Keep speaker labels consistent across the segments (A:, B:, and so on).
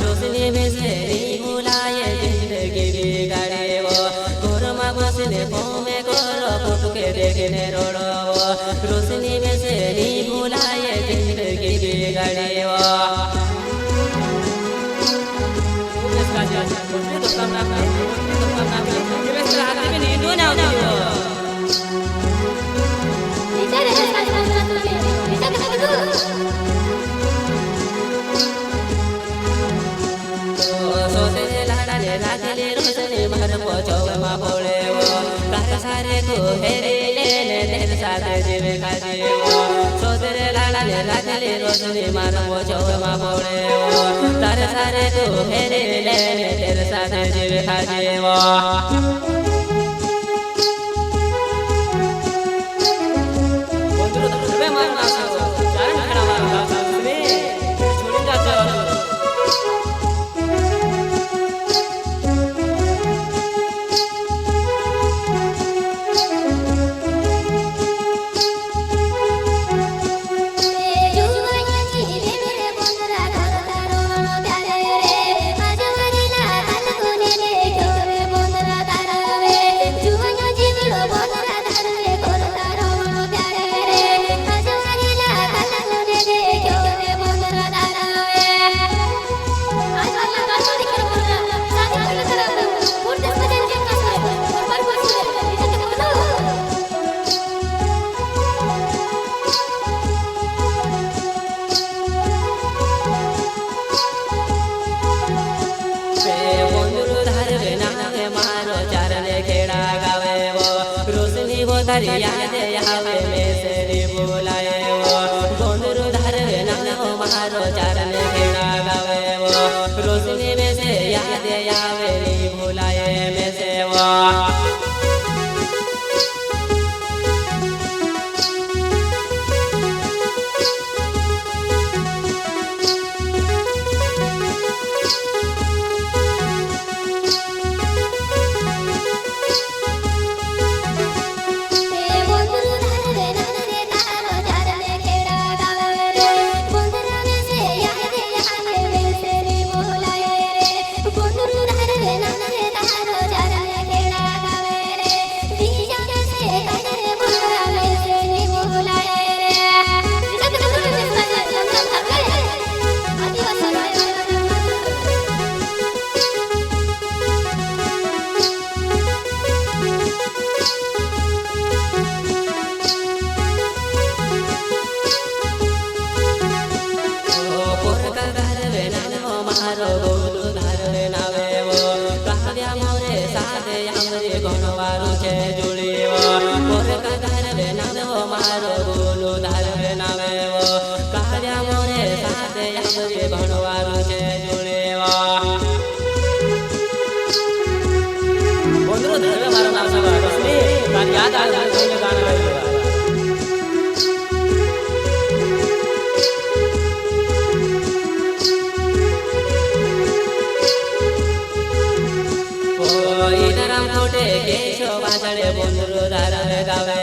A: रोशनी में से नहीं भुलाए जिंदगी बिगाड़े रोशनी भर पहुँचवा बोले सारे को हेरे साथे जीवे खाजे सोदरे लाला ले राजले रोशनी मार पहुँचवा बोले तारे सारे को हेरे तेरे साथे जीवे खाजे तारी याद आवे में सेरी बोलाए गोंदरू धार नाम मारो चारण खेड़ा गावे रोशनी में से याद आवे नी बोलाए में से याद आ केशवाचड़े बंधुरु धार गावे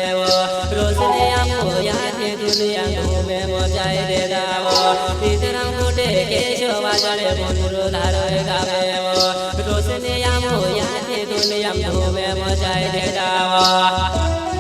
A: रोशनी आमो याद दुनिया घूमे मजाए दे दावो इधरा मोटे केशवाचड़े बंधुरु धार गावे रोशनी आमो याद दुनिया घूमे मजाए दे दावो